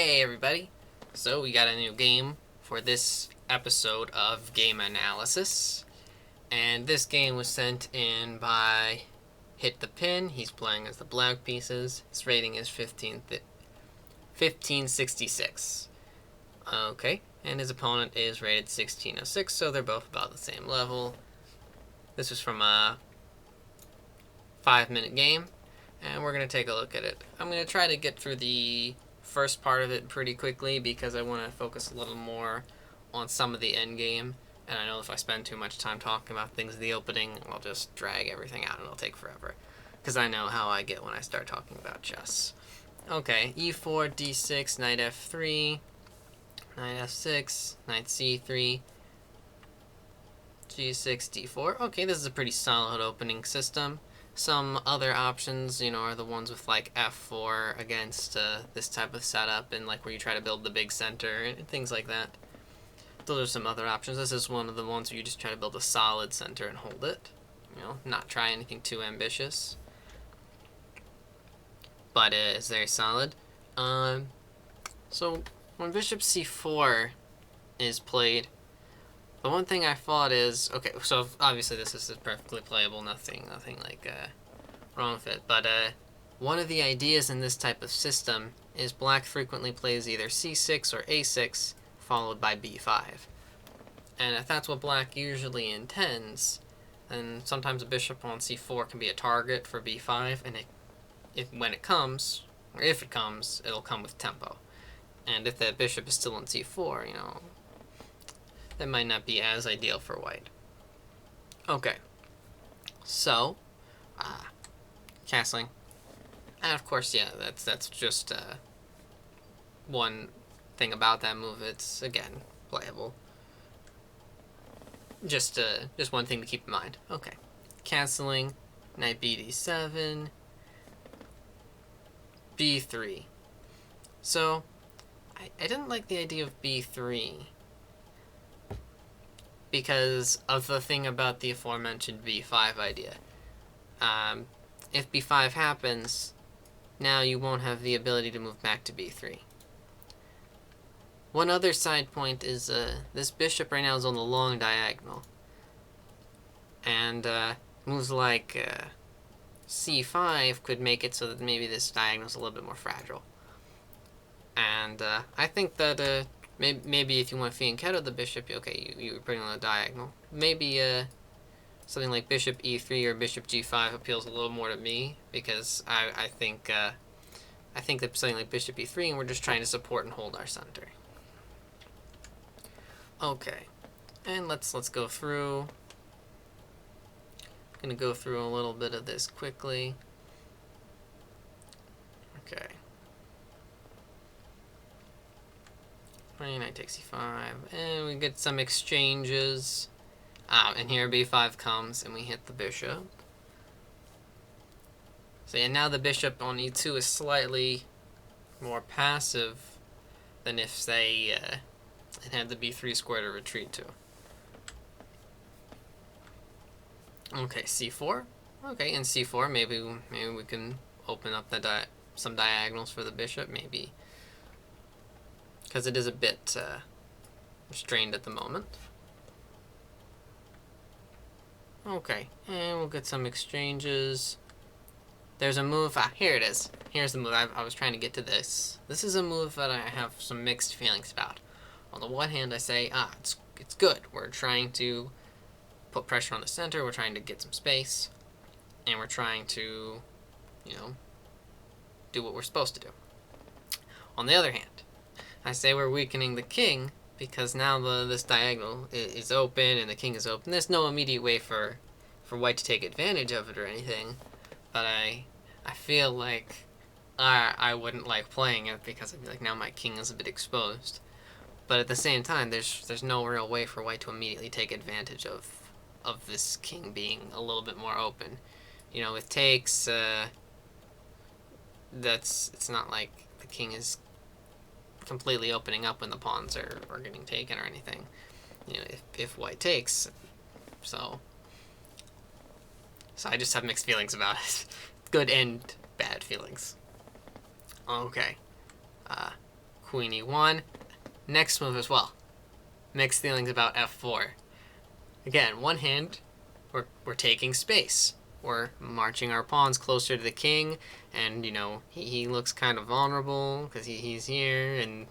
Hey everybody! So we got a new game for this episode of Game Analysis. And this game was sent in by hitthepin. He's playing as the black pieces. His rating is 1566. Okay, and his opponent is rated 1606, so they're both about the same level. This was from a 5-minute game, and we're going to take a look at it. I'm going to try to get through the first part of it pretty quickly because I want to focus a little more on some of the endgame. And I know if I spend too much time talking about things in the opening, I'll just drag everything out and it'll take forever. Because I know how I get when I start talking about chess. Okay, e4, d6, knight f3, knight f6, knight c3, g6, d4. Okay, this is a pretty solid opening system. Some other options, are the ones with like f4 against this type of setup, and like where you try to build the big center and things like that. Those are some other options. This is one of the ones where you just try to build a solid center and hold it. Not try anything too ambitious. But it's very solid. So when bishop c4 is played, the one thing I thought is, okay, so obviously this is perfectly playable, nothing like wrong with it, but one of the ideas in this type of system is black frequently plays either c6 or a6 followed by b5. And if that's what black usually intends, then sometimes a bishop on c4 can be a target for b5, and if it comes, it'll come with tempo. And if that bishop is still on c4, that might not be as ideal for white. Okay, so castling, and of course, yeah, that's just one thing about that move. It's again playable. Just one thing to keep in mind. Okay, canceling, knight bd7, b3. So I didn't like the idea of b3. Because of the thing about the aforementioned b5 idea. If b5 happens, now you won't have the ability to move back to b3. One other side point is this bishop right now is on the long diagonal. And moves like c5 could make it so that maybe this diagonal is a little bit more fragile. And I think that maybe if you want to fianchetto the bishop, okay, you put it on the diagonal. Maybe something like bishop e3 or bishop g5 appeals a little more to me, because I think that something like bishop e3, and we're just trying to support and hold our center. Okay, and let's go through. I'm gonna go through a little bit of this quickly. Okay. Knight takes c5, and we get some exchanges. And here b5 comes, and we hit the bishop. So yeah, now the bishop on e2 is slightly more passive than if, say, it had the b3 square to retreat to. Okay, c4. Okay, in c4, maybe we can open up some diagonals for the bishop, maybe. Because it is a bit restrained at the moment. Okay, and we'll get some exchanges. There's a move. Here it is. Here's the move. I was trying to get to this. This is a move that I have some mixed feelings about. On the one hand, I say, it's good. We're trying to put pressure on the center. We're trying to get some space. And we're trying to, do what we're supposed to do. On the other hand, I say we're weakening the king because now this diagonal is open and the king is open. There's no immediate way for white to take advantage of it or anything, but I feel like I wouldn't like playing it because I'd be like, now my king is a bit exposed. But at the same time, there's no real way for white to immediately take advantage of this king being a little bit more open. With takes, it's not like the king is completely opening up when the pawns are getting taken or anything. If white takes, so I just have mixed feelings about it. Good and bad feelings. Okay. queen e1. Next move as well. Mixed feelings about f4. Again, one hand, we're taking space. We're marching our pawns closer to the king, and, you know, he looks kind of vulnerable because he's here, and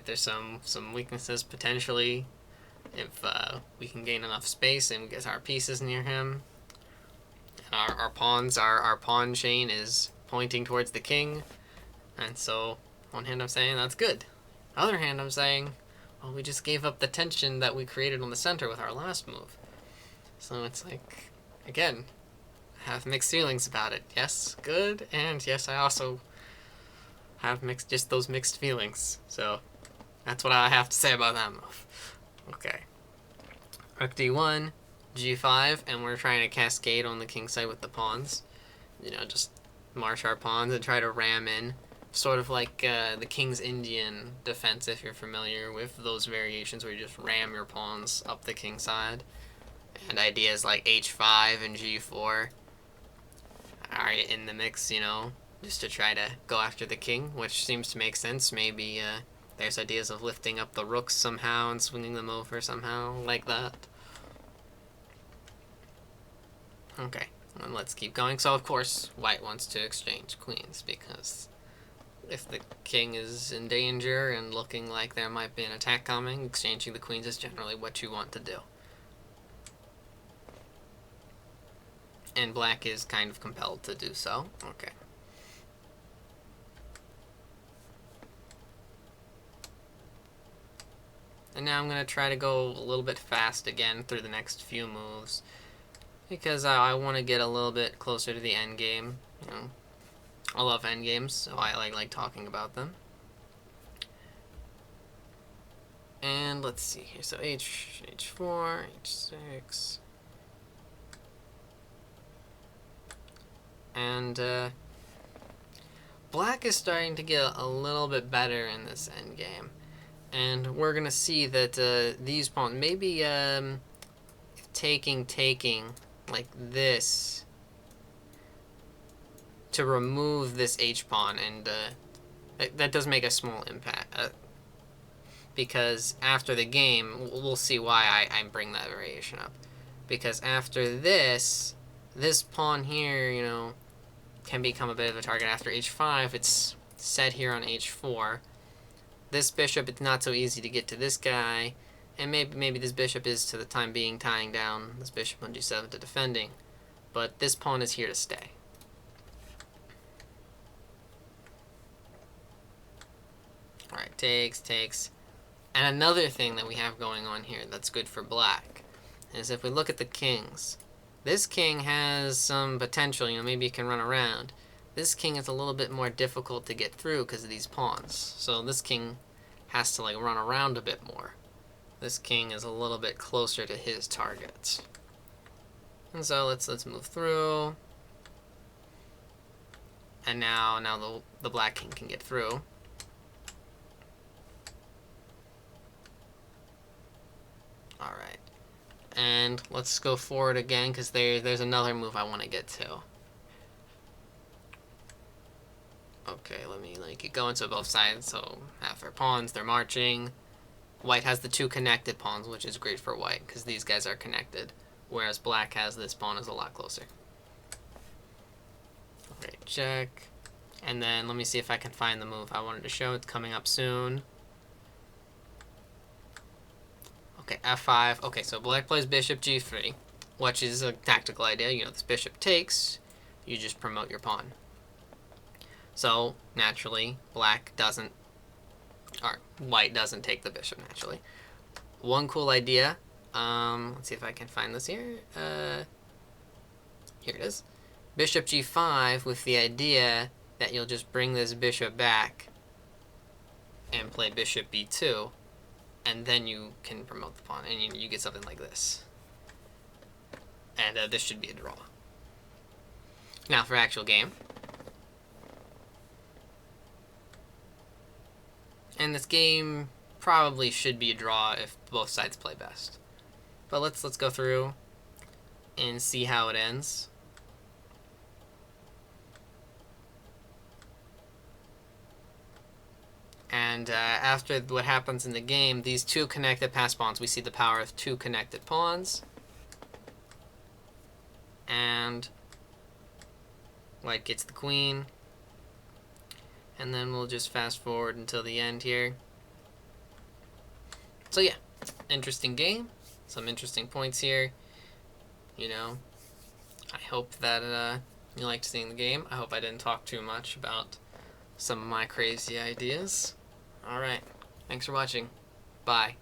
there's some weaknesses potentially if we can gain enough space and get our pieces near him. And our pawns, our pawn chain is pointing towards the king, and so one hand I'm saying that's good. Other hand I'm saying, well, we just gave up the tension that we created on the center with our last move. So it's like, again, I have mixed feelings about it. Yes, good, and yes, I also have just those mixed feelings. So that's what I have to say about that move. Okay. Rook d1, g5, and we're trying to cascade on the king side with the pawns. You know, just march our pawns and try to ram in. Sort of like the King's Indian defense, if you're familiar with those variations where you just ram your pawns up the king side. And ideas like h5 and g4 are in the mix, you know, just to try to go after the king, which seems to make sense. Maybe there's ideas of lifting up the rooks somehow and swinging them over somehow, like that. Okay, and let's keep going. So, of course, white wants to exchange queens, because if the king is in danger and looking like there might be an attack coming, exchanging the queens is generally what you want to do. And black is kind of compelled to do so. Okay. And now I'm going to try to go a little bit fast again through the next few moves, because I want to get a little bit closer to the end game. You know, I love endgames, so I like talking about them. And let's see here. So h4, h6. And black is starting to get a little bit better in this endgame. And we're going to see that these pawns, maybe taking like this to remove this h-pawn, and that does make a small impact. Because after the game, we'll see why I bring that variation up. Because after this pawn here, you know, can become a bit of a target. After h5, it's set here on h4. This bishop, it's not so easy to get to this guy, and maybe this bishop is, to the time being, tying down this bishop on g7 to defending. But this pawn is here to stay. Alright, takes. And another thing that we have going on here that's good for black is if we look at the kings. This king has some potential, you know, maybe he can run around. This king is a little bit more difficult to get through because of these pawns. So this king has to, like, run around a bit more. This king is a little bit closer to his targets. And so let's move through. And now the black king can get through. Alright. And let's go forward again, because there's another move I want to get to. Okay, let me keep going. So both sides, so half their pawns, they're marching. White has the two connected pawns, which is great for white, because these guys are connected. Whereas black has this pawn is a lot closer. Okay, check. And then let me see if I can find the move I wanted to show. It's coming up soon. Okay, f5. Okay, so black plays bishop g3, which is a tactical idea. You know, this bishop takes, you just promote your pawn. So, naturally, white doesn't take the bishop, naturally. One cool idea, let's see if I can find this here. Here it is. Bishop g5 with the idea that you'll just bring this bishop back and play bishop b2, and then you can promote the pawn, and you get something like this. And this should be a draw. Now for actual game. And this game probably should be a draw if both sides play best. But let's go through and see how it ends. And after what happens in the game, these two connected pass pawns, we see the power of two connected pawns. And white gets the queen. And then we'll just fast forward until the end here. So yeah, interesting game. Some interesting points here. You know, I hope that you liked seeing the game. I hope I didn't talk too much about some of my crazy ideas. Alright, thanks for watching. Bye.